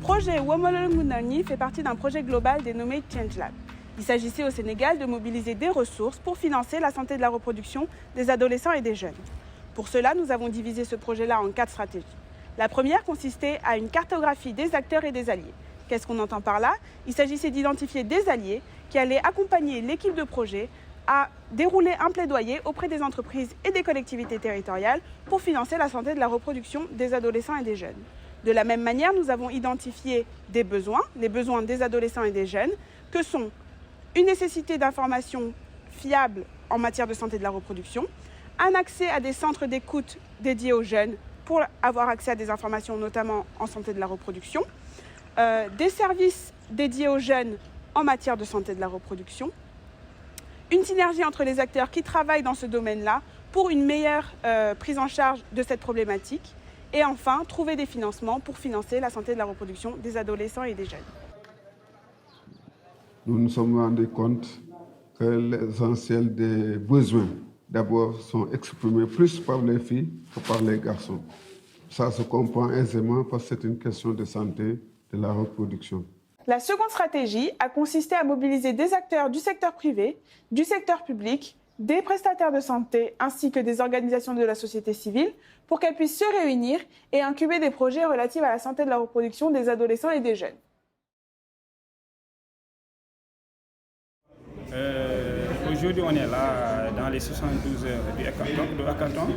projet Womolongunani fait partie d'un projet global dénommé Change Lab. Il s'agissait au Sénégal de mobiliser des ressources pour financer la santé de la reproduction des adolescents et des jeunes. Pour cela, nous avons divisé ce projet-là en 4 stratégies. La première consistait à une cartographie des acteurs et des alliés. Qu'est-ce qu'on entend par là? Il s'agissait d'identifier des alliés qui allaient accompagner l'équipe de projet à dérouler un plaidoyer auprès des entreprises et des collectivités territoriales pour financer la santé de la reproduction des adolescents et des jeunes. De la même manière, nous avons identifié des besoins, les besoins des adolescents et des jeunes, que sont une nécessité d'information fiable en matière de santé de la reproduction, un accès à des centres d'écoute dédiés aux jeunes pour avoir accès à des informations notamment en santé de la reproduction, des services dédiés aux jeunes en matière de santé de la reproduction, une synergie entre les acteurs qui travaillent dans ce domaine-là pour une meilleure prise en charge de cette problématique et enfin trouver des financements pour financer la santé de la reproduction des adolescents et des jeunes. Nous nous sommes rendus compte que l'essentiel des besoins d'abord sont exprimés plus par les filles que par les garçons. Ça se comprend aisément parce que c'est une question de santé de la reproduction. La seconde stratégie a consisté à mobiliser des acteurs du secteur privé, du secteur public, des prestataires de santé ainsi que des organisations de la société civile pour qu'elles puissent se réunir et incuber des projets relatifs à la santé de la reproduction des adolescents et des jeunes. Aujourd'hui, on est là dans les 72 heures du hackathon,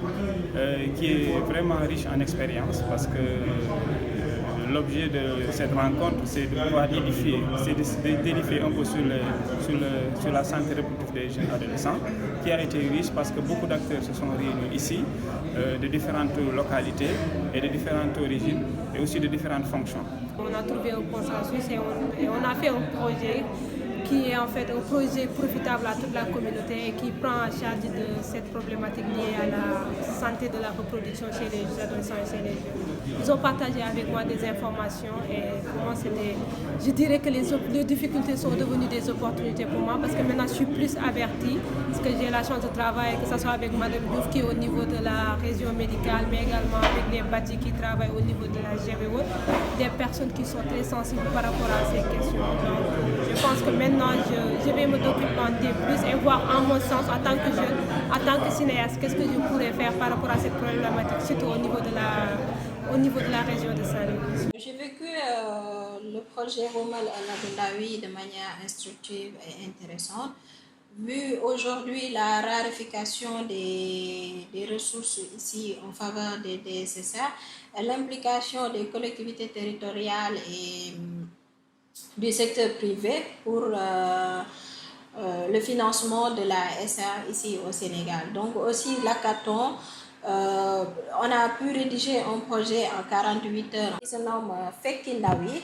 qui est vraiment riche en expérience parce que l'objet de cette rencontre, c'est de pouvoir édifier, d'édifier un peu sur la santé reproductive des jeunes adolescents, qui a été riche parce que beaucoup d'acteurs se sont réunis ici, de différentes localités et de différentes origines, et aussi de différentes fonctions. On a trouvé un consensus et on a fait un projet qui est en fait un projet profitable à toute la communauté et qui prend en charge de cette problématique liée à la santé de la reproduction chez les adolescents et chez les jeunes. Ils ont partagé avec moi des informations et pour moi je dirais que les difficultés sont devenues des opportunités pour moi parce que maintenant je suis plus avertie, parce que j'ai la chance de travailler, que ce soit avec Mme Diouf qui est au niveau de la région médicale, mais également avec les bâtis qui travaillent au niveau de la GVO, des personnes qui sont très sensibles par rapport à ces questions. Donc, je pense que maintenant je vais me documenter plus et voir en mon sens en tant que jeune, en tant que cinéaste, qu'est-ce que je pourrais faire par rapport à cette problématique, surtout au niveau de la région de Saint-Louis. J'ai vécu le projet Womal al-Abdoulawi de manière instructive et intéressante. Vu aujourd'hui la raréfaction des ressources ici en faveur des DSSA, l'implication des collectivités territoriales et du secteur privé pour le financement de la SA ici au Sénégal. Donc aussi l'hackathon, on a pu rédiger un projet en 48 heures qui se nomme Fekindawi,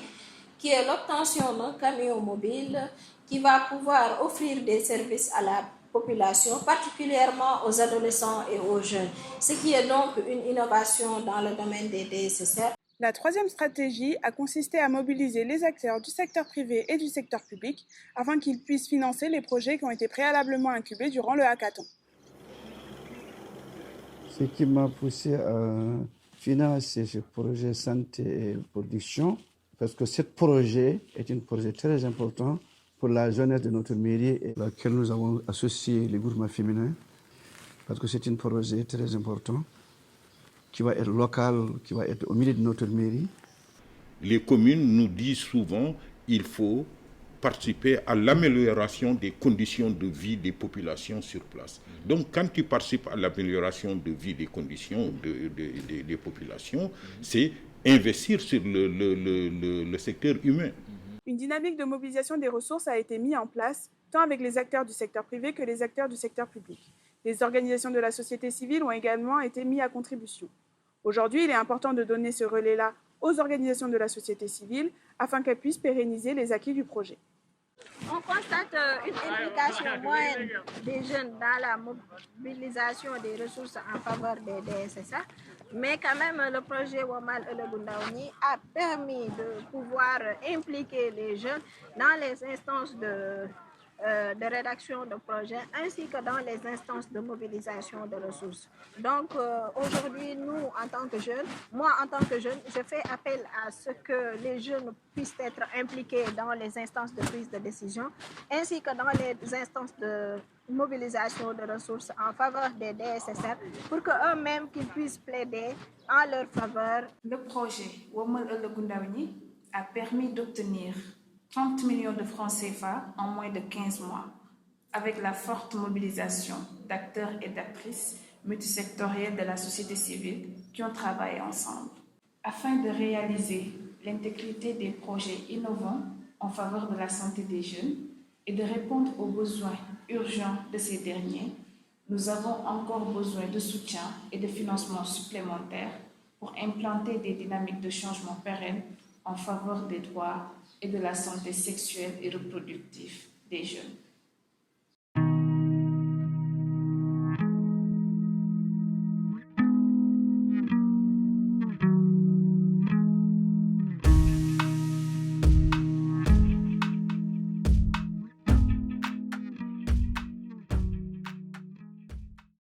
qui est l'obtention d'un camion mobile qui va pouvoir offrir des services à la population, particulièrement aux adolescents et aux jeunes, ce qui est donc une innovation dans le domaine des DSSR. La troisième stratégie a consisté à mobiliser les acteurs du secteur privé et du secteur public afin qu'ils puissent financer les projets qui ont été préalablement incubés durant le hackathon. Ce qui m'a poussé à financer ce projet santé et production, parce que ce projet est un projet très important pour la jeunesse de notre mairie et laquelle nous avons associé les groupements féminins, parce que c'est un projet très important qui va être local, qui va être au milieu de notre mairie. Les communes nous disent souvent qu'il faut participer à l'amélioration des conditions de vie des populations sur place. Donc quand tu participes à l'amélioration de vie des conditions des populations, c'est investir sur le secteur humain. Une dynamique de mobilisation des ressources a été mise en place tant avec les acteurs du secteur privé que les acteurs du secteur public. Les organisations de la société civile ont également été mises à contribution. Aujourd'hui, il est important de donner ce relais-là aux organisations de la société civile afin qu'elles puissent pérenniser les acquis du projet. On constate une implication moyenne des jeunes dans la mobilisation des ressources en faveur des DSSA, mais quand même le projet Womal al-Abdoulawi a permis de pouvoir impliquer les jeunes dans les instances de rédaction de projets ainsi que dans les instances de mobilisation de ressources. Donc aujourd'hui, nous, en tant que jeunes, moi en tant que jeune, je fais appel à ce que les jeunes puissent être impliqués dans les instances de prise de décision ainsi que dans les instances de mobilisation de ressources en faveur des DSSR pour qu'eux-mêmes qu'ils puissent plaider en leur faveur. Le projet Womal Ëllëgu Ndaw Ñi a permis d'obtenir 30 millions de francs CFA en moins de 15 mois, avec la forte mobilisation d'acteurs et d'actrices multisectoriels de la société civile qui ont travaillé ensemble. Afin de réaliser l'intégrité des projets innovants en faveur de la santé des jeunes et de répondre aux besoins urgents de ces derniers, nous avons encore besoin de soutien et de financement supplémentaires pour implanter des dynamiques de changement pérennes en faveur des droits et de la santé sexuelle et reproductive des jeunes.